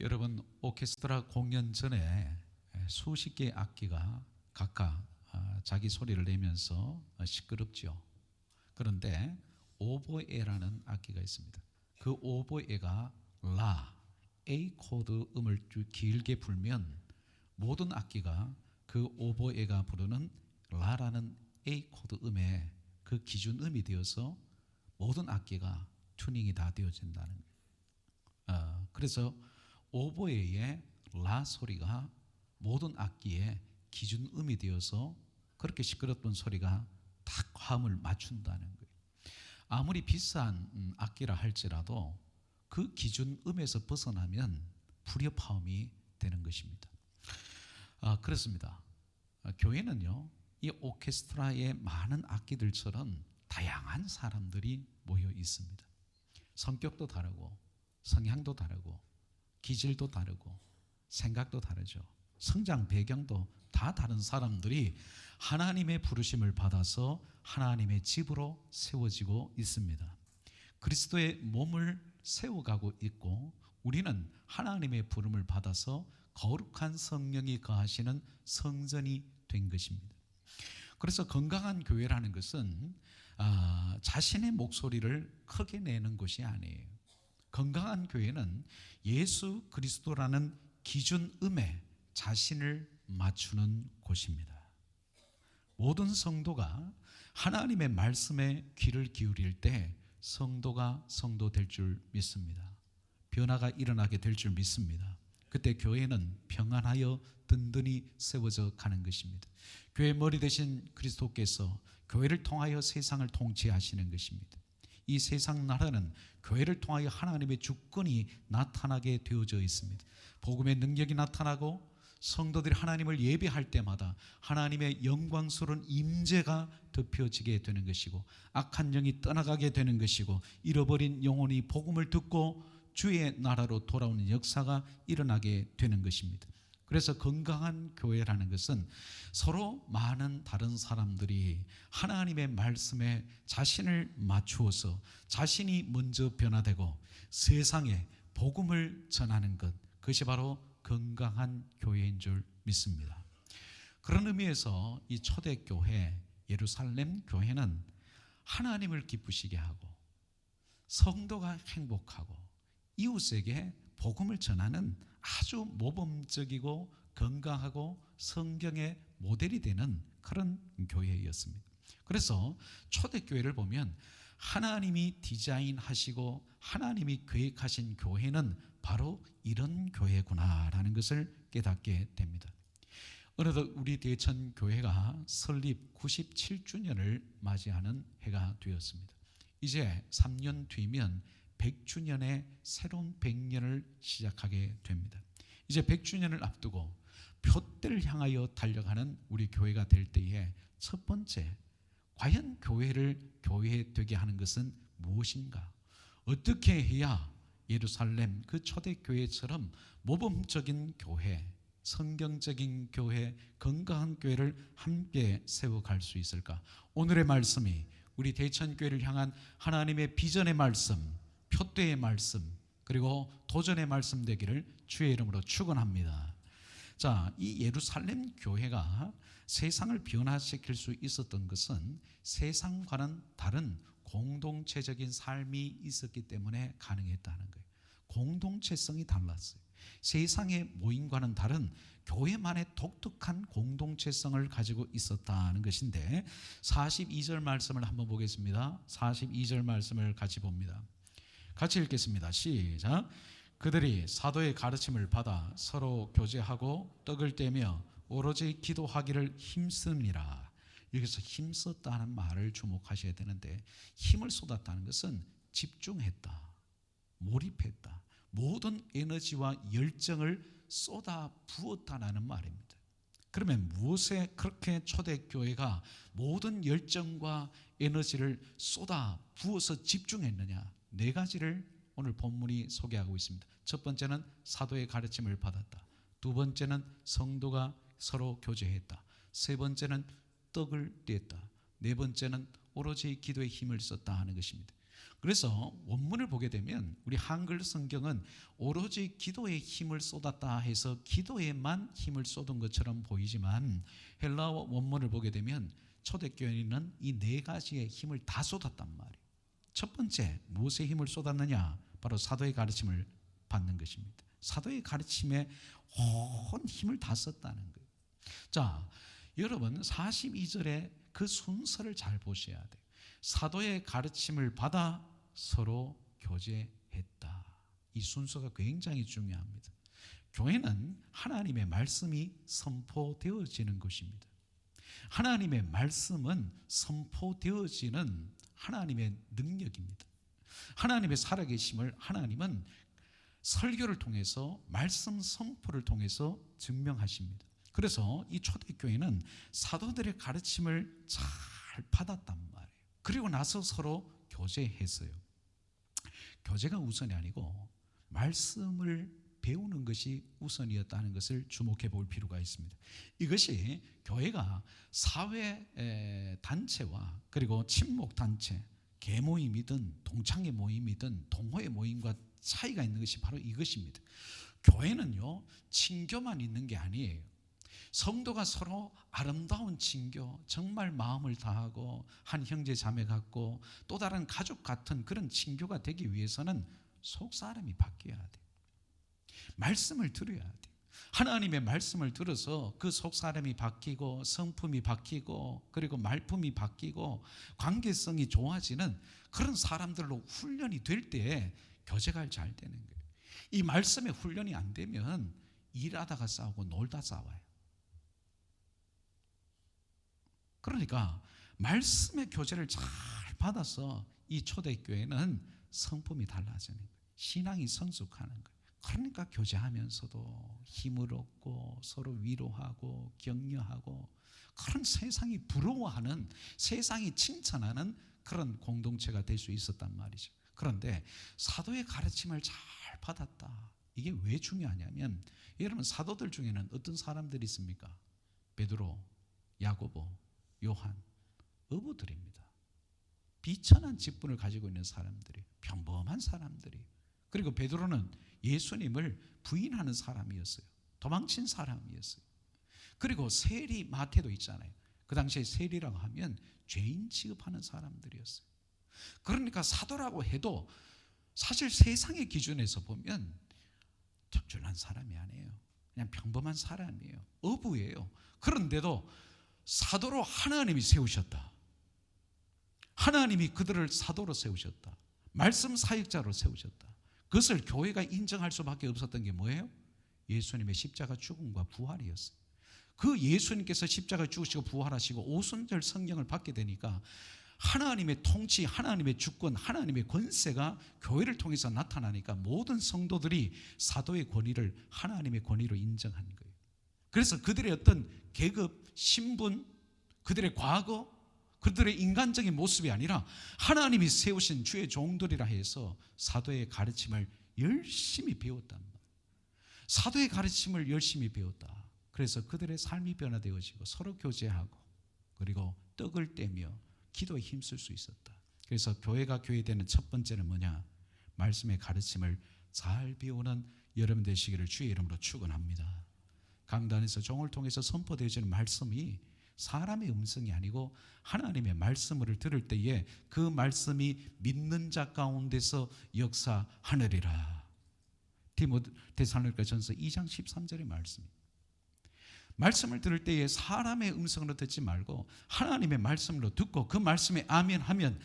여러분, 오케스트라 공연 전에 수십 개의 악기가 각각 자기 소리를 내면서 시끄럽죠. 그런데 오보에라는 악기가 있습니다. 그 오보에가 라, A 코드 음을 길게 불면 모든 악기가 그 오보에가 부르는 라라는 A 코드 음에 그 기준음이 되어서 모든 악기가 튜닝이 다 되어진다는 거예요. 그래서 오보에의 라 소리가 모든 악기의 기준음이 되어서 그렇게 시끄럽던 소리가 딱 화음을 맞춘다는 거예요. 아무리 비싼 악기라 할지라도 그 기준음에서 벗어나면 불협화음이 되는 것입니다. 그렇습니다. 교회는요, 이 오케스트라의 많은 악기들처럼 다양한 사람들이 모여 있습니다. 성격도 다르고 성향도 다르고 기질도 다르고 생각도 다르죠. 성장 배경도 다 다른 사람들이 하나님의 부르심을 받아서 하나님의 집으로 세워지고 있습니다. 그리스도의 몸을 세워가고 있고 우리는 하나님의 부름을 받아서 거룩한 성령이 거하시는 성전이 된 것입니다. 그래서 건강한 교회라는 것은 자신의 목소리를 크게 내는 것이 아니에요. 건강한 교회는 예수 그리스도라는 기준음에 자신을 맞추는 곳입니다. 모든 성도가 하나님의 말씀에 귀를 기울일 때 성도가 성도 될 줄 믿습니다. 변화가 일어나게 될 줄 믿습니다. 그때 교회는 평안하여 든든히 세워져 가는 것입니다. 교회 머리 되신 그리스도께서 교회를 통하여 세상을 통치하시는 것입니다. 이 세상 나라는 교회를 통하여 하나님의 주권이 나타나게 되어져 있습니다. 복음의 능력이 나타나고 성도들이 하나님을 예배할 때마다 하나님의 영광스러운 임재가 덮여지게 되는 것이고 악한 영이 떠나가게 되는 것이고 잃어버린 영혼이 복음을 듣고 주의 나라로 돌아오는 역사가 일어나게 되는 것입니다. 그래서 건강한 교회라는 것은 서로 많은 다른 사람들이 하나님의 말씀에 자신을 맞추어서 자신이 먼저 변화되고 세상에 복음을 전하는 것, 그것이 바로 건강한 교회인 줄 믿습니다. 그런 의미에서 이 초대교회 예루살렘 교회는 하나님을 기쁘시게 하고 성도가 행복하고 이웃에게 복음을 전하는 아주 모범적이고 건강하고 성경의 모델이 되는 그런 교회였습니다. 그래서 초대교회를 보면 하나님이 디자인하시고 하나님이 계획하신 교회는 바로 이런 교회구나라는 것을 깨닫게 됩니다. 어느덧 우리 대천교회가 설립 97주년을 맞이하는 해가 되었습니다. 이제 3년 뒤면 100주년의 새로운 100년을 시작하게 됩니다. 이제 100주년을 앞두고 표대를 향하여 달려가는 우리 교회가 될 때에 첫 번째, 과연 교회를 교회되게 하는 것은 무엇인가? 어떻게 해야 예루살렘 그 초대교회처럼 모범적인 교회, 성경적인 교회, 건강한 교회를 함께 세워갈 수 있을까? 오늘의 말씀이 우리 대천교회를 향한 하나님의 비전의 말씀, 표대의 말씀, 그리고 도전의 말씀 되기를 주의 이름으로 축원합니다. 자, 이 예루살렘 교회가 세상을 변화시킬 수 있었던 것은 세상과는 다른 공동체적인 삶이 있었기 때문에 가능했다는 거예요. 공동체성이 달랐어요. 세상의 모임과는 다른 교회만의 독특한 공동체성을 가지고 있었다는 것인데 42절 말씀을 한번 보겠습니다. 42절 말씀을 같이 봅니다. 같이 읽겠습니다. 시작. 그들이 사도의 가르침을 받아 서로 교제하고 떡을 떼며 오로지 기도하기를 힘쓰니라. 여기서 힘썼다는 말을 주목하셔야 되는데 힘을 쏟았다는 것은 집중했다, 몰입했다, 모든 에너지와 열정을 쏟아 부었다는 말입니다. 그러면 무엇에 그렇게 초대교회가 모든 열정과 에너지를 쏟아 부어서 집중했느냐? 네 가지를 오늘 본문이 소개하고 있습니다. 첫 번째는 사도의 가르침을 받았다. 두 번째는 성도가 서로 교제했다. 세 번째는 떡을 뗐다. 네 번째는 오로지 기도에 힘을 썼다 하는 것입니다. 그래서 원문을 보게 되면 우리 한글 성경은 오로지 기도에 힘을 쏟았다 해서 기도에만 힘을 쏟은 것처럼 보이지만 헬라어 원문을 보게 되면 초대교회는 이 네 가지의 힘을 다 쏟았단 말이에요. 첫 번째, 무엇에 힘을 쏟았느냐? 바로 사도의 가르침을 받는 것입니다. 사도의 가르침에 온 힘을 다 썼다는 거예요. 자, 여러분 42절에 그 순서를 잘 보셔야 돼요. 사도의 가르침을 받아 서로 교제했다. 이 순서가 굉장히 중요합니다. 교회는 하나님의 말씀이 선포되어지는 것입니다. 하나님의 말씀은 선포되어지는 하나님의 능력입니다. 하나님의 살아계심을 하나님은 설교를 통해서 말씀 선포를 통해서 증명하십니다. 그래서 이 초대교회는 사도들의 가르침을 잘 받았단 말이에요. 그리고 나서 서로 교제했어요. 교제가 우선이 아니고 말씀을 배우는 것이 우선이었다는 것을 주목해 볼 필요가 있습니다. 이것이 교회가 사회 단체와 그리고 친목 단체, 계모임이든 동창회 모임이든 동호회 모임과 차이가 있는 것이 바로 이것입니다. 교회는요, 친교만 있는 게 아니에요. 성도가 서로 아름다운 친교, 정말 마음을 다하고 한 형제 자매 같고 또 다른 가족 같은 그런 친교가 되기 위해서는 속사람이 바뀌어야 돼요. 말씀을 들어야 돼요. 하나님의 말씀을 들어서 그 속사람이 바뀌고 성품이 바뀌고 그리고 말품이 바뀌고 관계성이 좋아지는 그런 사람들로 훈련이 될 때에 교제가 잘 되는 거예요. 이 말씀의 훈련이 안 되면 일하다가 싸우고 놀다 싸워요. 그러니까 말씀의 교제를 잘 받아서 이 초대교회는 성품이 달라지는 거예요. 신앙이 성숙하는 거예요. 그러니까 교제하면서도 힘을 얻고 서로 위로하고 격려하고 그런 세상이 부러워하는, 세상이 칭찬하는 그런 공동체가 될 수 있었단 말이죠. 그런데 사도의 가르침을 잘 받았다. 이게 왜 중요하냐면 여러분 사도들 중에는 어떤 사람들이 있습니까? 베드로, 야고보, 요한, 어부들입니다. 비천한 직분을 가지고 있는 사람들이, 평범한 사람들이. 그리고 베드로는 예수님을 부인하는 사람이었어요. 도망친 사람이었어요. 그리고 세리 마태도 있잖아요. 그 당시에 세리라고 하면 죄인 취급하는 사람들이었어요. 그러니까 사도라고 해도 사실 세상의 기준에서 보면 적절한 사람이 아니에요. 그냥 평범한 사람이에요. 어부예요. 그런데도 사도로 하나님이 세우셨다. 하나님이 그들을 사도로 세우셨다. 말씀 사역자로 세우셨다. 그것을 교회가 인정할 수밖에 없었던 게 뭐예요? 예수님의 십자가 죽음과 부활이었어요. 그 예수님께서 십자가 죽으시고 부활하시고 오순절 성령을 받게 되니까 하나님의 통치, 하나님의 주권, 하나님의 권세가 교회를 통해서 나타나니까 모든 성도들이 사도의 권위를 하나님의 권위로 인정하는 거예요. 그래서 그들의 어떤 계급, 신분, 그들의 과거, 그들의 인간적인 모습이 아니라 하나님이 세우신 주의 종들이라 해서 사도의 가르침을 열심히 배웠단 말이에요. 사도의 가르침을 열심히 배웠다. 그래서 그들의 삶이 변화되어지고 서로 교제하고 그리고 떡을 떼며 기도에 힘쓸 수 있었다. 그래서 교회가 교회되는 첫 번째는 뭐냐? 말씀의 가르침을 잘 배우는 여러분 되시기를 주의 이름으로 축원합니다. 강단에서 종을 통해서 선포되어지는 말씀이 사람의 음성이 아니고 하나님의 말씀을 들을 때에 그 말씀이 믿는 자 가운데서 역사하느리라. 데살로니가전서 2장 13절의 말씀입니다. 말씀을 들을 때에 사람의 음성으로 듣지 말고 하나님의 말씀으로 듣고 그 말씀에 아멘 하면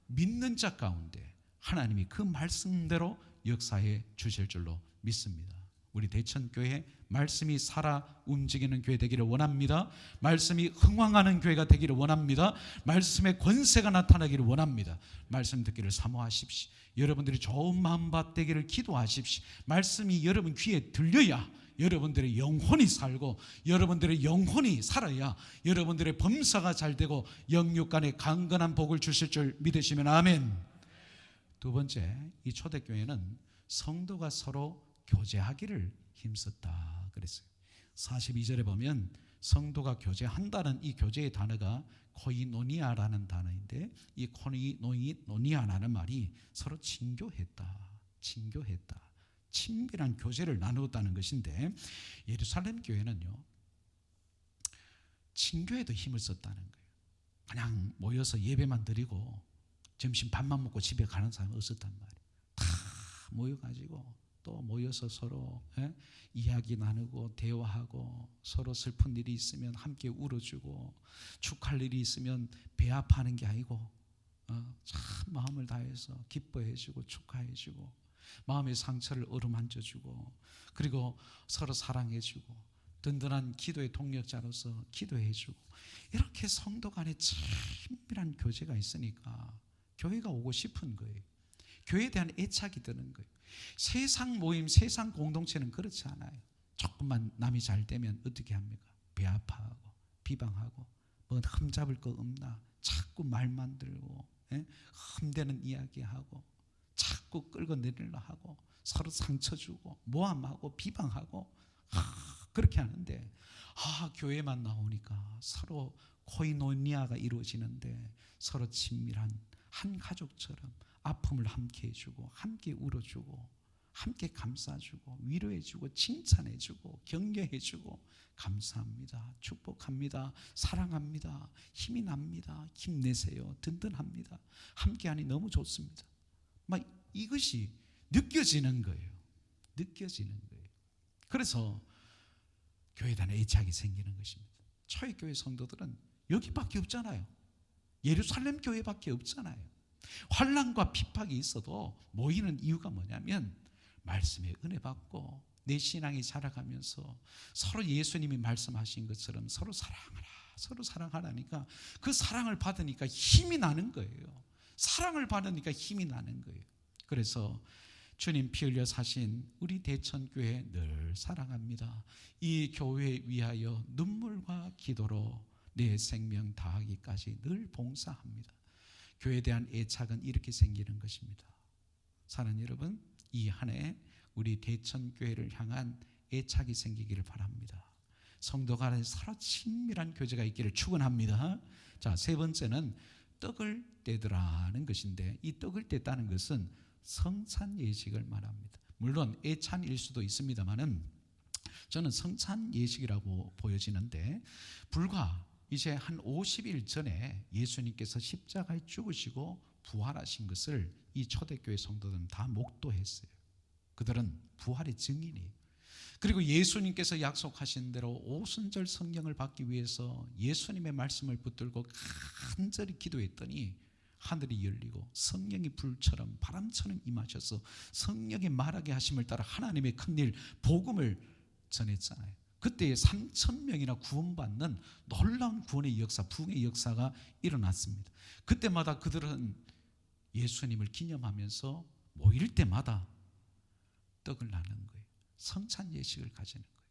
믿는 자 가운데 하나님이 그 말씀대로 역사해 주실 줄로 믿습니다. 우리 대천교회 말씀이 살아 움직이는 교회 되기를 원합니다. 말씀이 흥왕하는 교회가 되기를 원합니다. 말씀의 권세가 나타나기를 원합니다. 말씀 듣기를 사모하십시오. 여러분들이 좋은 마음밭 되기를 기도하십시오. 말씀이 여러분 귀에 들려야 여러분들의 영혼이 살고 여러분들의 영혼이 살아야 여러분들의 범사가 잘 되고 영육 간에 강건한 복을 주실 줄 믿으시면 아멘. 두 번째, 이 초대교회는 성도가 서로 교제하기를 힘썼다 그랬어요. 42절에 보면 성도가 교제한다는 이 교제의 단어가 코이노니아라는 단어인데, 이 코이노니아라는 말이 서로 친교했다, 친밀한 교제를 나누었다는 것인데, 예루살렘 교회는요 친교에도 힘을 썼다는 거예요. 그냥 모여서 예배만 드리고 점심 밥만 먹고 집에 가는 사람이 없었단 말이에요. 다 모여가지고 또 모여서 서로 이야기 나누고 대화하고, 서로 슬픈 일이 있으면 함께 울어주고, 축하할 일이 있으면 배합하는 게 아니고 참 마음을 다해서 기뻐해주고 축하해주고, 마음의 상처를 어루만져주고, 그리고 서로 사랑해주고, 든든한 기도의 동력자로서 기도해주고, 이렇게 성도 간에 친밀한 교제가 있으니까 교회가 오고 싶은 거예요. 교회에 대한 애착이 드는 거예요. 세상 모임, 세상 공동체는 그렇지 않아요. 조금만 남이 잘 되면 어떻게 합니까? 배아파하고 비방하고, 뭐 흠잡을 거 없나, 자꾸 말 만들고 흠대는 이야기하고, 자꾸 끌고 내리려 하고, 서로 상처 주고 모함하고 비방하고, 그렇게 하는데, 교회만 나오니까 서로 코이노니아가 이루어지는데, 서로 친밀한 한 가족처럼 아픔을 함께 해주고, 함께 울어주고, 함께 감싸주고, 위로해주고, 칭찬해주고, 격려해주고, 감사합니다, 축복합니다, 사랑합니다, 힘이 납니다, 힘내세요, 든든합니다, 함께하니 너무 좋습니다. 막 이것이 느껴지는 거예요. 그래서 교회에 대한 애착이 생기는 것입니다. 초대교회 성도들은 여기밖에 없잖아요. 예루살렘 교회밖에 없잖아요. 환난과 핍박이 있어도 모이는 이유가 뭐냐면, 말씀에 은혜 받고 내 신앙이 자라가면서 서로 예수님이 말씀하신 것처럼 서로 사랑하라니까, 그 사랑을 받으니까 힘이 나는 거예요. 사랑을 받으니까 힘이 나는 거예요. 그래서 주님 피 흘려 사신 우리 대천교회 늘 사랑합니다. 이 교회 위하여 눈물과 기도로 내 생명 다하기까지 늘 봉사합니다. 교회에 대한 애착은 이렇게 생기는 것입니다. 사랑하는 여러분, 이 한 해 우리 대천교회를 향한 애착이 생기기를 바랍니다. 성도 간에 서로 친밀한 교제가 있기를 축원합니다. 자, 세 번째는 떡을 떼더라는 것인데, 이 떡을 뗐다는 것은 성찬 예식을 말합니다. 물론 애찬일 수도 있습니다만은 저는 성찬 예식이라고 보여지는데, 불과 이제 한 50일 전에 예수님께서 십자가에 죽으시고 부활하신 것을 이 초대교회 성도들은 다 목도했어요. 그들은 부활의 증인이에요. 그리고 예수님께서 약속하신 대로 오순절 성령을 받기 위해서 예수님의 말씀을 붙들고 간절히 기도했더니 하늘이 열리고 성령이 불처럼 바람처럼 임하셔서 성령의 말하게 하심을 따라 하나님의 큰일 복음을 전했잖아요. 그때 3,000명이나 구원받는 놀라운 구원의 역사, 부흥의 역사가 일어났습니다. 그때마다 그들은 예수님을 기념하면서 모일 때마다 떡을 나누는 거예요. 성찬 예식을 가지는 거예요.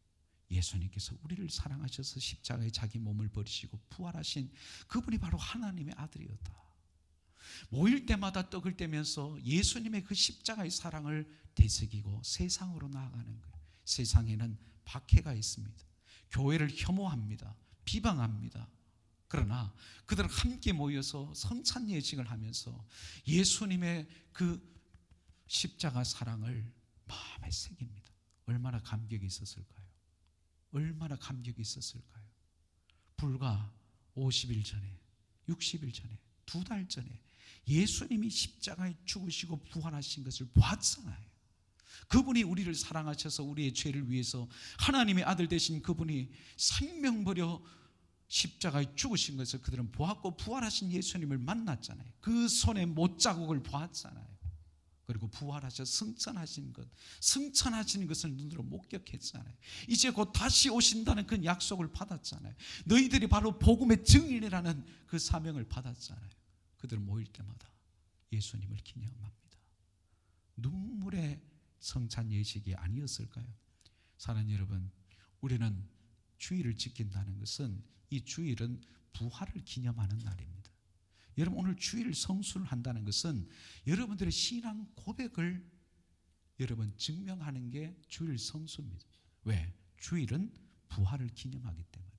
예수님께서 우리를 사랑하셔서 십자가에 자기 몸을 버리시고 부활하신 그분이 바로 하나님의 아들이었다. 모일 때마다 떡을 떼면서 예수님의 그 십자가의 사랑을 되새기고 세상으로 나아가는 거예요. 세상에는 박해가 있습니다. 교회를 혐오합니다. 비방합니다. 그러나 그들은 함께 모여서 성찬 예식을 하면서 예수님의 그 십자가 사랑을 마음에 새깁니다. 얼마나 감격이 있었을까요? 얼마나 감격이 있었을까요? 불과 50일 전에, 60일 전에, 2달 전에 예수님이 십자가에 죽으시고 부활하신 것을 보았잖아요. 그분이 우리를 사랑하셔서 우리의 죄를 위해서 하나님의 아들 되신 그분이 생명 버려 십자가에 죽으신 것을 그들은 보았고, 부활하신 예수님을 만났잖아요. 그 손의 못자국을 보았잖아요. 그리고 부활하셔 승천하신 것을 눈으로 목격했잖아요. 이제 곧 다시 오신다는 그 약속을 받았잖아요. 너희들이 바로 복음의 증인이라는 그 사명을 받았잖아요. 그들 모일 때마다 예수님을 기념합니다. 눈물의 성찬 예식이 아니었을까요? 사랑하는 여러분, 우리는 주일을 지킨다는 것은, 이 주일은 부활을 기념하는 날입니다. 여러분, 오늘 주일 성수를 한다는 것은 여러분들의 신앙 고백을 여러분 증명하는 게 주일 성수입니다. 왜? 주일은 부활을 기념하기 때문에.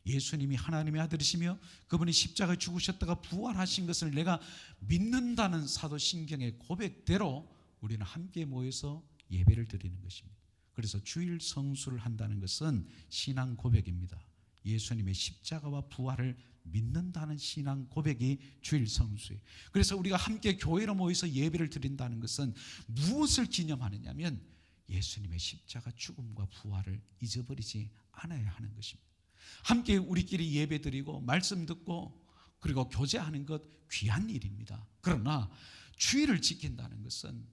예수님이 하나님의 아들이시며 그분이 십자가에 죽으셨다가 부활하신 것을 내가 믿는다는 사도신경의 고백대로 우리는 함께 모여서 예배를 드리는 것입니다. 그래서 주일 성수를 한다는 것은 신앙 고백입니다. 예수님의 십자가와 부활을 믿는다는 신앙 고백이 주일 성수예요. 그래서 우리가 함께 교회로 모여서 예배를 드린다는 것은 무엇을 기념하느냐면 예수님의 십자가 죽음과 부활을 잊어버리지 않아야 하는 것입니다. 함께 우리끼리 예배 드리고 말씀 듣고 그리고 교제하는 것 귀한 일입니다. 그러나 주일을 지킨다는 것은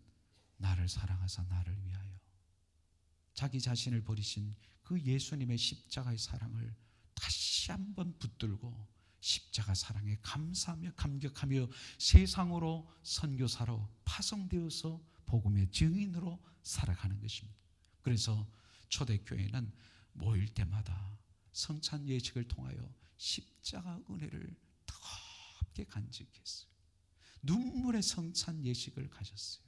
나를 사랑하사 나를 위하여 자기 자신을 버리신 그 예수님의 십자가의 사랑을 다시 한번 붙들고 십자가 사랑에 감사하며 감격하며 세상으로 선교사로 파송되어서 복음의 증인으로 살아가는 것입니다. 그래서 초대교회는 모일 때마다 성찬 예식을 통하여 십자가 은혜를 뜨겁게 간직했어요. 눈물의 성찬 예식을 가졌어요.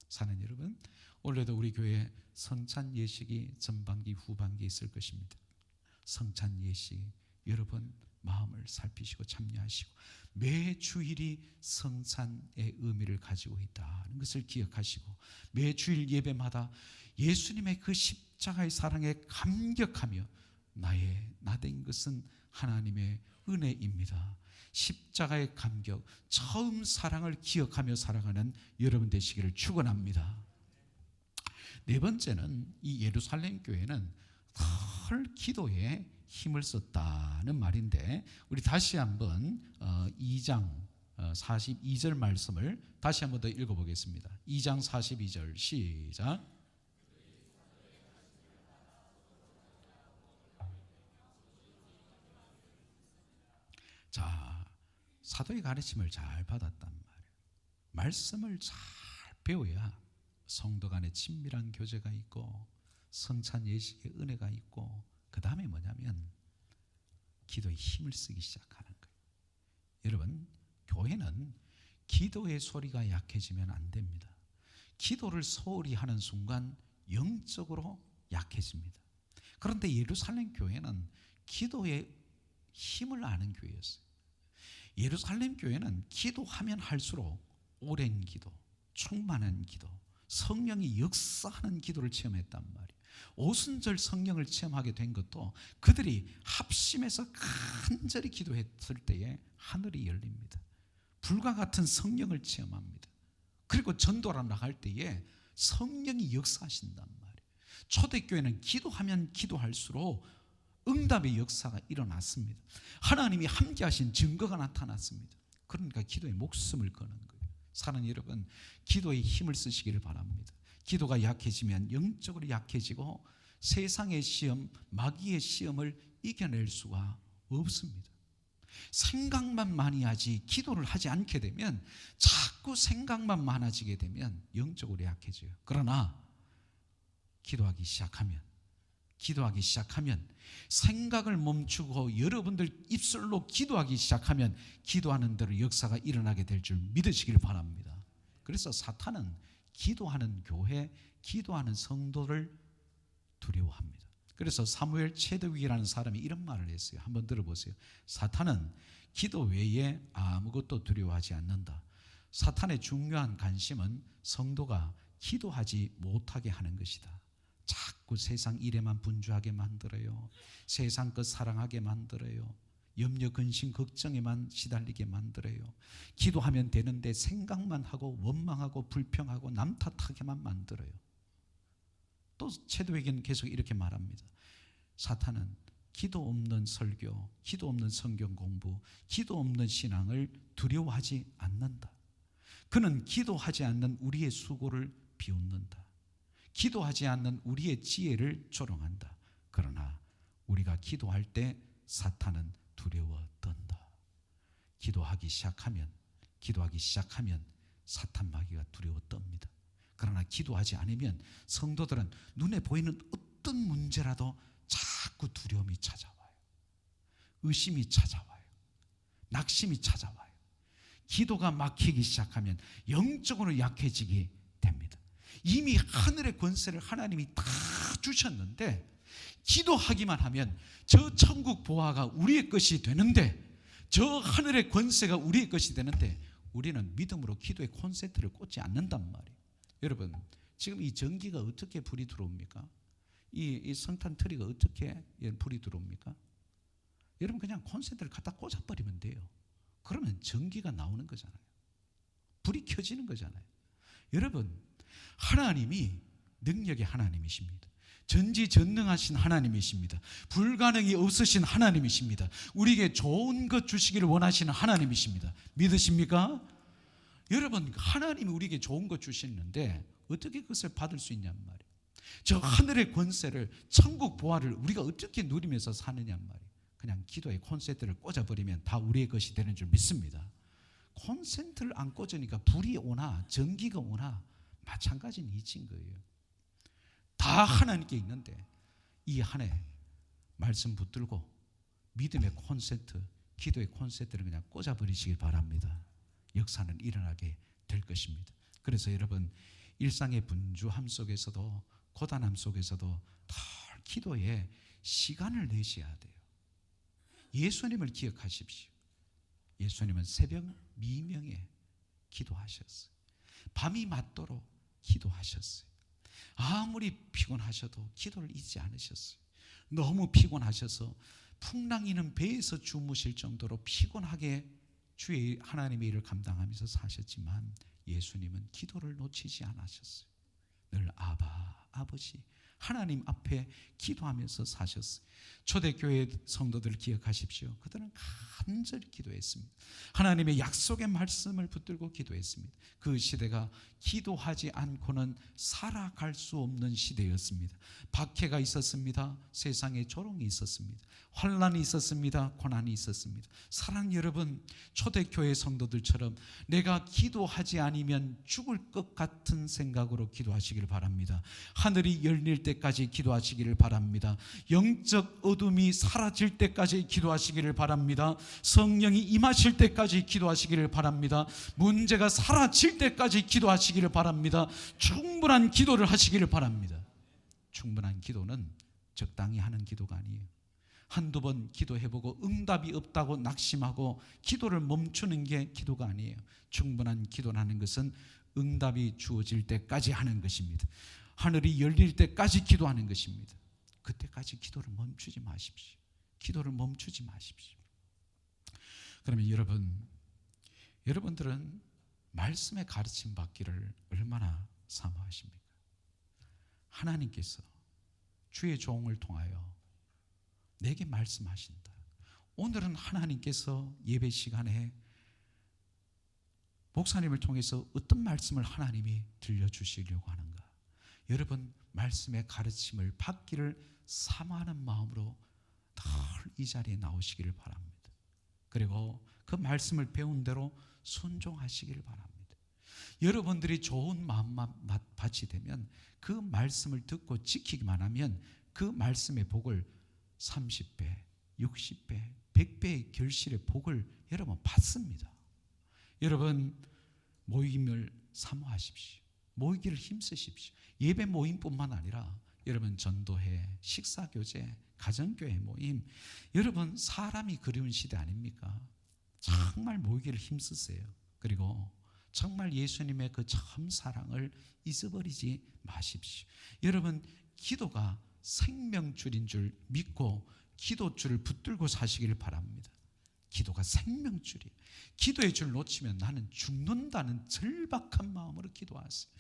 사는 여러분, 올해도 우리 교회에 성찬 예식이 전반기 후반기에 있을 것입니다. 성찬 예식 여러분 마음을 살피시고 참여하시고 매 주일이 성찬의 의미를 가지고 있다는 것을 기억하시고 매 주일 예배마다 예수님의 그 십자가의 사랑에 감격하며 나된 것은 하나님의 은혜입니다. 십자가의 감격, 처음 사랑을 기억하며 살아가는 여러분 되시기를 축원합니다. 네 번째는 이 예루살렘 교회는 늘 기도에 힘을 썼다는 말인데 우리 다시 한번 2장 42절 말씀을 다시 한번 더 읽어보겠습니다. 2장 42절 시작. 자, 사도의 가르침을 잘 받았단 말이에요. 말씀을 잘 배워야 성도 간에 친밀한 교제가 있고 성찬 예식의 은혜가 있고 그 다음에 뭐냐면 기도에 힘을 쓰기 시작하는 거예요. 여러분, 교회는 기도의 소리가 약해지면 안 됩니다. 기도를 소홀히 하는 순간 영적으로 약해집니다. 그런데 예루살렘 교회는 기도의 힘을 아는 교회였어요. 예루살렘 교회는 기도하면 할수록 오랜 기도, 충만한 기도, 성령이 역사하는 기도를 체험했단 말이에요. 오순절 성령을 체험하게 된 것도 그들이 합심해서 간절히 기도했을 때에 하늘이 열립니다. 불과 같은 성령을 체험합니다. 그리고 전도를 나갈 때에 성령이 역사하신단 말이에요. 초대교회는 기도하면 기도할수록 응답의 역사가 일어났습니다. 하나님이 함께 하신 증거가 나타났습니다. 그러니까 기도에 목숨을 거는 거예요. 사는 여러분, 기도에 힘을 쓰시기를 바랍니다. 기도가 약해지면 영적으로 약해지고 세상의 시험, 마귀의 시험을 이겨낼 수가 없습니다. 생각만 많이 하지 기도를 하지 않게 되면 자꾸 생각만 많아지게 되면 영적으로 약해져요. 그러나 기도하기 시작하면 생각을 멈추고 여러분들 입술로 기도하기 시작하면 기도하는 대로 역사가 일어나게 될 줄 믿으시길 바랍니다. 그래서 사탄은 기도하는 교회, 기도하는 성도를 두려워합니다. 그래서 사무엘 체드윅이라는 사람이 이런 말을 했어요. 한번 들어보세요. 사탄은 기도 외에 아무것도 두려워하지 않는다. 사탄의 중요한 관심은 성도가 기도하지 못하게 하는 것이다. 자꾸 세상 일에만 분주하게 만들어요. 세상 것 사랑하게 만들어요. 염려, 근심, 걱정에만 시달리게 만들어요. 기도하면 되는데 생각만 하고 원망하고 불평하고 남 탓하게만 만들어요. 또 체드윅은 계속 이렇게 말합니다. 사탄은 기도 없는 설교, 기도 없는 성경 공부, 기도 없는 신앙을 두려워하지 않는다. 그는 기도하지 않는 우리의 수고를 비웃는다. 기도하지 않는 우리의 지혜를 조롱한다. 그러나 우리가 기도할 때 사탄은 두려워 떤다. 기도하기 시작하면 사탄 마귀가 두려워 떱니다. 그러나 기도하지 않으면 성도들은 눈에 보이는 어떤 문제라도 자꾸 두려움이 찾아와요. 의심이 찾아와요. 낙심이 찾아와요. 기도가 막히기 시작하면 영적으로 약해지게 됩니다. 이미 하늘의 권세를 하나님이 다 주셨는데 기도하기만 하면 저 천국 보화가 우리의 것이 되는데, 저 하늘의 권세가 우리의 것이 되는데, 우리는 믿음으로 기도의 콘센트를 꽂지 않는단 말이에요. 여러분, 지금 이 전기가 어떻게 불이 들어옵니까? 이 성탄 트리가 어떻게 불이 들어옵니까? 여러분, 그냥 콘센트를 갖다 꽂아버리면 돼요. 그러면 전기가 나오는 거잖아요. 불이 켜지는 거잖아요. 여러분, 하나님이 능력의 하나님이십니다. 전지전능하신 하나님이십니다. 불가능이 없으신 하나님이십니다. 우리에게 좋은 것 주시기를 원하시는 하나님이십니다. 믿으십니까? 여러분, 하나님이 우리에게 좋은 것 주시는데 어떻게 그것을 받을 수 있냔 말이에요. 저 하늘의 권세를, 천국 보화를 우리가 어떻게 누리면서 사느냔 말이에요. 그냥 기도의 콘센트를 꽂아버리면 다 우리의 것이 되는 줄 믿습니다. 콘센트를 안 꽂으니까 불이 오나 전기가 오나 마찬가지는 이치인 거예요. 다 하나님께 있는데 이 한 해 말씀 붙들고 믿음의 콘센트, 기도의 콘센트를 그냥 꽂아버리시길 바랍니다. 역사는 일어나게 될 것입니다. 그래서 여러분, 일상의 분주함 속에서도, 고단함 속에서도 다 기도에 시간을 내셔야 돼요. 예수님을 기억하십시오. 예수님은 새벽 미명에 기도하셨어요. 밤이 맞도록 기도하셨어요. 아무리 피곤하셔도 기도를 잊지 않으셨어요. 너무 피곤하셔서 풍랑이는 배에서 주무실 정도로 피곤하게 주의 하나님의 일을 감당하면서 사셨지만 예수님은 기도를 놓치지 않으셨어요. 늘 아바, 아버지, 하나님 앞에 기도하면서 사셨어요. 초대교회 성도들 기억하십시오. 그들은 간절히 기도했습니다. 하나님의 약속의 말씀을 붙들고 기도했습니다. 그 시대가 기도하지 않고는 살아갈 수 없는 시대였습니다. 박해가 있었습니다. 세상에 조롱이 있었습니다. 환난이 있었습니다. 고난이 있었습니다. 사랑하는 여러분, 초대교회 성도들처럼 내가 기도하지 않으면 죽을 것 같은 생각으로 기도하시길 바랍니다. 하늘이 열릴 때까지 기도하시기를 바랍니다. 영적 어둠이 사라질 때까지 기도하시기를 바랍니다. 성령이 임하실 때까지 기도하시기를 바랍니다. 문제가 사라질 때까지 기도하시기를 바랍니다. 충분한 기도를 하시기를 바랍니다. 충분한 기도는 적당히 하는 기도가 아니에요. 한두 번 기도해보고 응답이 없다고 낙심하고 기도를 멈추는 게 기도가 아니에요. 충분한 기도라는 것은 응답이 주어질 때까지 하는 것입니다. 하늘이 열릴 때까지 기도하는 것입니다. 그때까지 기도를 멈추지 마십시오. 기도를 멈추지 마십시오. 그러면 여러분들은 말씀의 가르침 받기를 얼마나 사모하십니까? 하나님께서 주의 종을 통하여 내게 말씀하신다. 오늘은 하나님께서 예배 시간에 목사님을 통해서 어떤 말씀을 하나님이 들려주시려고 하는가? 여러분, 말씀의 가르침을 받기를 사모하는 마음으로 늘 이 자리에 나오시기를 바랍니다. 그리고 그 말씀을 배운 대로 순종하시기를 바랍니다. 여러분들이 좋은 마음만 받이 되면 그 말씀을 듣고 지키기만 하면 그 말씀의 복을 30배, 60배, 100배의 결실의 복을 여러분 받습니다. 여러분, 모임을 사모하십시오. 모이기를 힘쓰십시오. 예배 모임뿐만 아니라 여러분, 전도회, 식사교제, 가정교회 모임, 여러분 사람이 그리운 시대 아닙니까? 정말 모이기를 힘쓰세요. 그리고 정말 예수님의 그 참 사랑을 잊어버리지 마십시오. 여러분, 기도가 생명줄인 줄 믿고 기도줄을 붙들고 사시기를 바랍니다. 기도가 생명줄이에요. 기도의 줄 놓치면 나는 죽는다는 절박한 마음으로 기도하세요.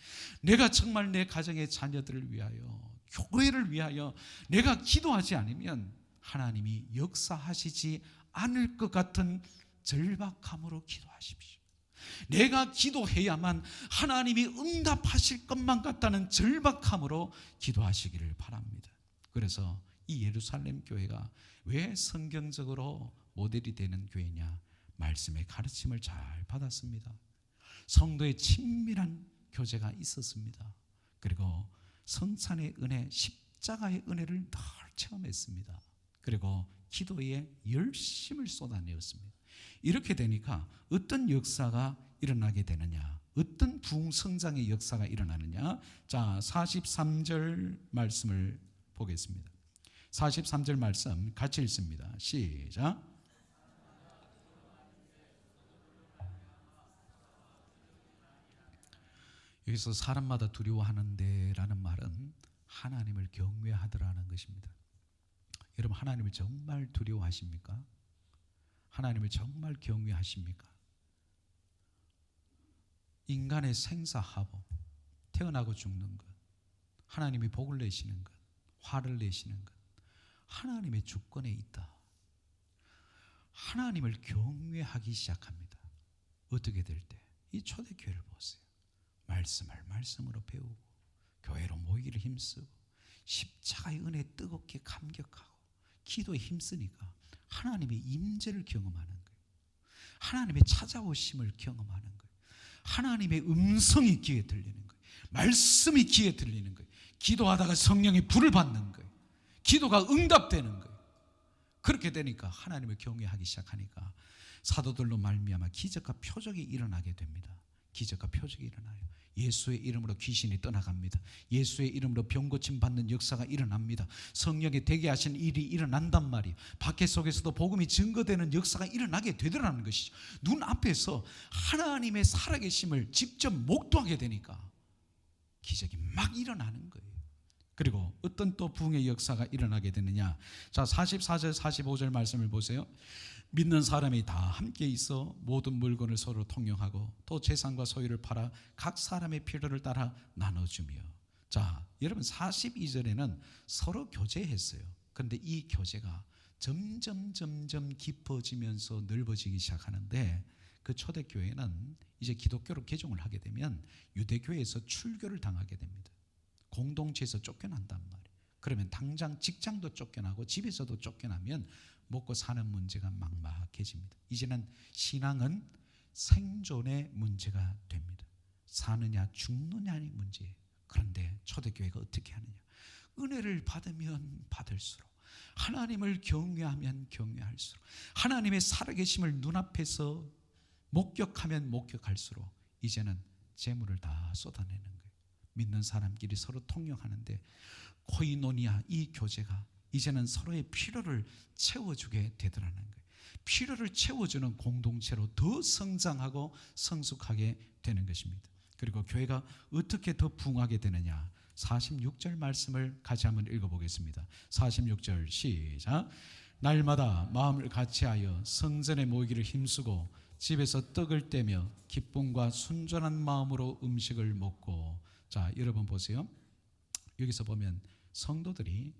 내가 정말 내 가정의 자녀들을 위하여, 교회를 위하여 내가 기도하지 않으면 하나님이 역사하시지 않을 것 같은 절박함으로 기도하십시오. 내가 기도해야만 하나님이 응답하실 것만 같다는 절박함으로 기도하시기를 바랍니다. 그래서 이 예루살렘 교회가 왜 성경적으로 모델이 되는 교회냐? 말씀의 가르침을 잘 받았습니다. 성도의 친밀한 교제가 있었습니다. 그리고 성찬의 은혜, 십자가의 은혜를 늘 체험했습니다. 그리고 기도에 열심을 쏟아내었습니다. 이렇게 되니까 어떤 역사가 일어나게 되느냐? 어떤 부흥성장의 역사가 일어나느냐? 자, 43절 말씀을 보겠습니다. 43절 말씀 같이 읽습니다. 시작. 여기서 사람마다 두려워하는데 라는 말은 하나님을 경외하더라는 것입니다. 여러분, 하나님을 정말 두려워하십니까? 하나님을 정말 경외하십니까? 인간의 생사하복, 태어나고 죽는 것, 하나님이 복을 내시는 것, 화를 내시는 것, 하나님의 주권에 있다. 하나님을 경외하기 시작합니다. 어떻게 될 때? 이 초대교회를 보세요. 말씀을 말씀으로 배우고 교회로 모이기를 힘쓰고 십자가의 은혜에 뜨겁게 감격하고 기도에 힘쓰니까 하나님의 임재를 경험하는 거예요. 하나님의 찾아오심을 경험하는 거예요. 하나님의 음성이 귀에 들리는 거예요. 말씀이 귀에 들리는 거예요. 기도하다가 성령의 불을 받는 거예요. 기도가 응답되는 거예요. 그렇게 되니까 하나님을 경외하기 시작하니까 사도들로 말미암아 기적과 표적이 일어나게 됩니다. 기적과 표적이 일어나요. 예수의 이름으로 귀신이 떠나갑니다. 예수의 이름으로 병 고침 받는 역사가 일어납니다. 성령의 되게 하신 일이 일어난단 말이에요. 밖에 속에서도 복음이 증거되는 역사가 일어나게 되더라는 것이죠. 눈앞에서 하나님의 살아계심을 직접 목도하게 되니까 기적이 막 일어나는 거예요. 그리고 어떤 또 부흥의 역사가 일어나게 되느냐. 자, 44절 45절 말씀을 보세요. 믿는 사람이 다 함께 있어 모든 물건을 서로 통용하고 또 재산과 소유를 팔아 각 사람의 필요를 따라 나눠주며. 자, 여러분 42절에는 서로 교제했어요. 그런데 이 교제가 점점 깊어지면서 넓어지기 시작하는데 그 초대교회는 이제 기독교로 개종을 하게 되면 유대교회에서 출교를 당하게 됩니다. 공동체에서 쫓겨난단 말이에요. 그러면 당장 직장도 쫓겨나고 집에서도 쫓겨나면 먹고 사는 문제가 막막해집니다. 이제는 신앙은 생존의 문제가 됩니다. 사느냐 죽느냐의 문제예요. 그런데 초대교회가 어떻게 하느냐. 은혜를 받으면 받을수록, 하나님을 경외하면 경외할수록, 하나님의 살아계심을 눈앞에서 목격하면 목격할수록 이제는 재물을 다 쏟아내는 거예요. 믿는 사람끼리 서로 통용하는데 코이노니아, 이 교제가 이제는 서로의 필요를 채워주게 되더라는 거예요. 필요를 채워주는 공동체로 더 성장하고 성숙하게 되는 것입니다. 그리고 교회가 어떻게 더 부흥하게 되느냐. 46절 말씀을 같이 한번 읽어보겠습니다. 46절 시작. 날마다 마음을 같이하여 성전에 모이기를 힘쓰고 집에서 떡을 떼며 기쁨과 순전한 마음으로 음식을 먹고. 자, 여러분 보세요. 여기서 보면 성도들이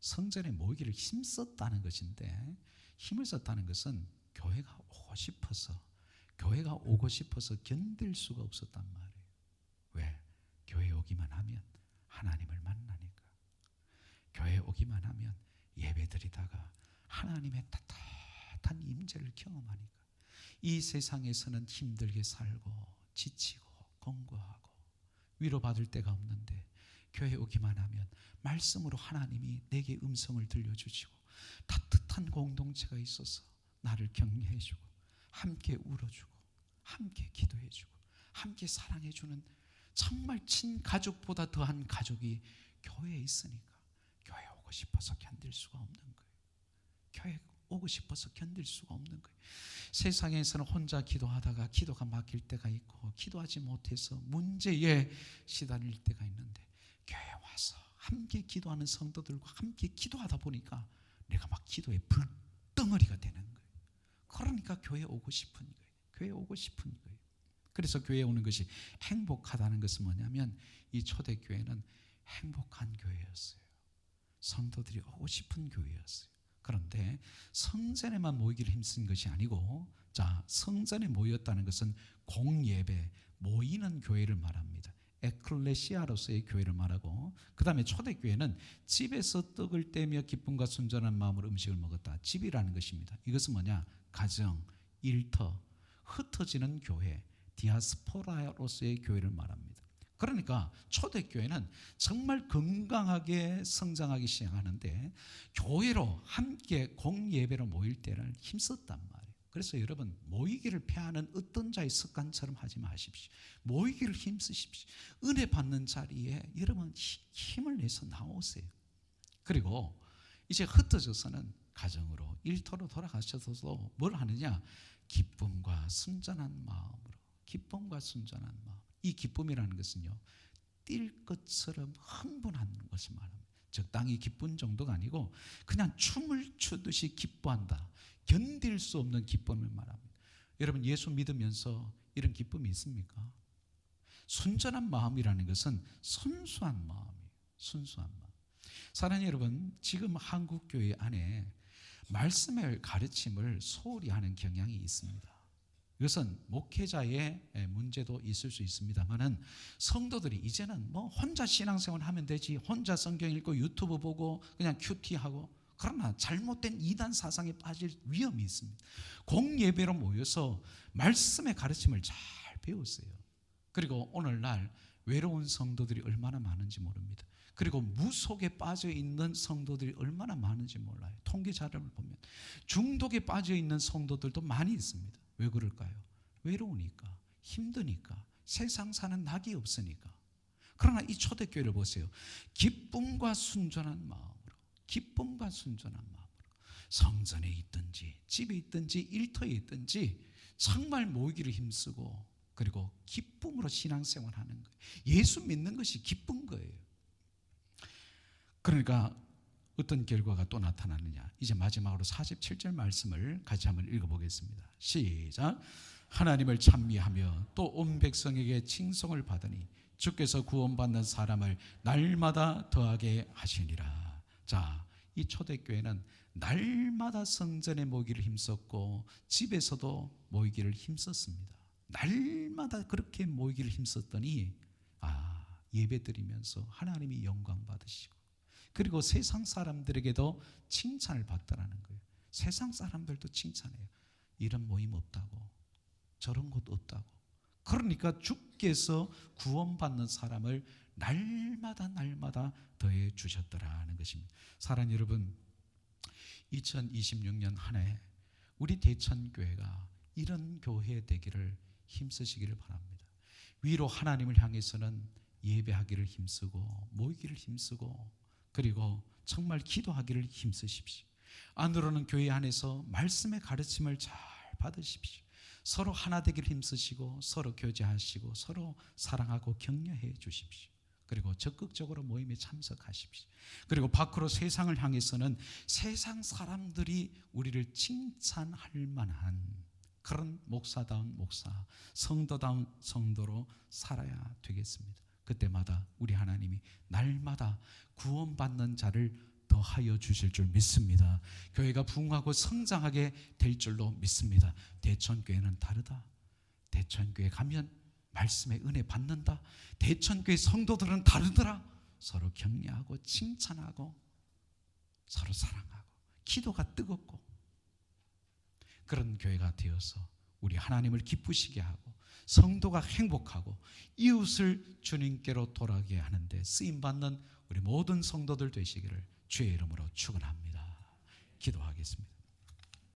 성전에 모이기를 힘썼다는 것인데, 힘을 썼다는 것은 교회가 오고 싶어서 견딜 수가 없었단 말이에요. 왜? 교회 오기만 하면 하나님을 만나니까. 교회 오기만 하면 예배드리다가 하나님의 따뜻한 임재를 경험하니까. 이 세상에서는 힘들게 살고 지치고 공고하고 위로받을 데가 없는데 교회 오기만 하면 말씀으로 하나님이 내게 음성을 들려주시고 따뜻한 공동체가 있어서 나를 격려해주고 함께 울어주고 함께 기도해주고 함께 사랑해주는 정말 친가족보다 더한 가족이 교회에 있으니까 교회 오고 싶어서 견딜 수가 없는 거예요. 교회 오고 싶어서 견딜 수가 없는 거예요. 세상에서는 혼자 기도하다가 기도가 막힐 때가 있고 기도하지 못해서 문제에 시달릴 때가 있는데 교회에 와서 함께 기도하는 성도들과 함께 기도하다 보니까 내가 막 기도의 불덩어리가 되는 거예요. 그러니까 교회에 오고 싶은 거예요. 교회에 오고 싶은 거예요. 그래서 교회에 오는 것이 행복하다는 것은 뭐냐면 이 초대교회는 행복한 교회였어요. 성도들이 오고 싶은 교회였어요. 그런데 성전에만 모이기를 힘쓴 것이 아니고, 자, 성전에 모였다는 것은 공예배, 모이는 교회를 말합니다. 에클레시아로서의 교회를 말하고, 그 다음에 초대교회는 집에서 떡을 떼며 기쁨과 순전한 마음으로 음식을 먹었다. 집이라는 것입니다. 이것은 뭐냐? 가정, 일터, 흩어지는 교회, 디아스포라로서의 교회를 말합니다. 그러니까 초대교회는 정말 건강하게 성장하기 시작하는데 교회로 함께 공예배로 모일 때를 힘썼단 말이에요. 그래서 여러분, 모이기를 패하는 어떤 자의 습관처럼 하지 마십시오. 모이기를 힘쓰십시오. 은혜 받는 자리에 여러분 힘을 내서 나오세요. 그리고 이제 흩어져서는 가정으로 일터로 돌아가셔서도 뭘 하느냐? 기쁨과 순전한 마음으로, 기쁨과 순전한 마음. 이 기쁨이라는 것은요, 뛸 것처럼 흥분하는 것을 말합니다. 적당히 기쁜 정도가 아니고 그냥 춤을 추듯이 기뻐한다. 견딜 수 없는 기쁨을 말합니다. 여러분, 예수 믿으면서 이런 기쁨이 있습니까? 순전한 마음이라는 것은 순수한 마음이에요. 순수한 마음. 사랑하는 여러분, 지금 한국교회 안에 말씀의 가르침을 소홀히 하는 경향이 있습니다. 이것은 목회자의 문제도 있을 수 있습니다만은, 성도들이 이제는 뭐 혼자 신앙생활 하면 되지, 혼자 성경 읽고 유튜브 보고 그냥 큐티하고, 그러나 잘못된 이단 사상에 빠질 위험이 있습니다. 공예배로 모여서 말씀의 가르침을 잘 배우세요. 그리고 오늘날 외로운 성도들이 얼마나 많은지 모릅니다. 그리고 무속에 빠져 있는 성도들이 얼마나 많은지 몰라요. 통계 자료를 보면 중독에 빠져 있는 성도들도 많이 있습니다. 왜 그럴까요? 외로우니까, 힘드니까, 세상 사는 낙이 없으니까. 그러나 이 초대교회를 보세요. 기쁨과 순전한 마음으로, 기쁨과 순전한 마음으로, 성전에 있든지 집에 있든지 일터에 있든지 정말 모이기를 힘쓰고, 그리고 기쁨으로 신앙생활하는 거예요. 예수 믿는 것이 기쁜 거예요. 그러니까 어떤 결과가 또 나타나느냐? 이제 마지막으로 47절 말씀을 같이 한번 읽어보겠습니다. 시작. 하나님을 찬미하며 또 온 백성에게 칭송을 받으니 주께서 구원받는 사람을 날마다 더하게 하시니라. 자, 이 초대교회는 날마다 성전에 모이기를 힘썼고 집에서도 모이기를 힘썼습니다. 날마다 그렇게 모이기를 힘썼더니 예배 드리면서 하나님이 영광 받으시고, 그리고 세상 사람들에게도 칭찬을 받더라는 거예요. 세상 사람들도 칭찬해요. 이런 모임 없다고, 저런 곳 없다고. 그러니까 주께서 구원받는 사람을 날마다 더해 주셨더라는 것입니다. 사랑하는 여러분, 2026년 한 해 우리 대천교회가 이런 교회 되기를 힘쓰시기를 바랍니다. 위로 하나님을 향해서는 예배하기를 힘쓰고, 모이기를 힘쓰고, 그리고 정말 기도하기를 힘쓰십시오. 안으로는 교회 안에서 말씀의 가르침을 잘 받으십시오. 서로 하나 되기를 힘쓰시고, 서로 교제하시고, 서로 사랑하고 격려해 주십시오. 그리고 적극적으로 모임에 참석하십시오. 그리고 밖으로 세상을 향해서는 세상 사람들이 우리를 칭찬할 만한 그런 목사다운 목사, 성도다운 성도로 살아야 되겠습니다. 그때마다 우리 하나님이 날마다 구원받는 자를 더하여 주실 줄 믿습니다. 교회가 부흥하고 성장하게 될 줄로 믿습니다. 대천교회는 다르다. 대천교회 가면 말씀의 은혜 받는다. 대천교회 성도들은 다르더라. 서로 격려하고 칭찬하고 서로 사랑하고 기도가 뜨겁고, 그런 교회가 되어서 우리 하나님을 기쁘시게 하고 성도가 행복하고 이웃을 주님께로 돌아가게 하는데 쓰임받는 우리 모든 성도들 되시기를 주의 이름으로 축원합니다. 기도하겠습니다.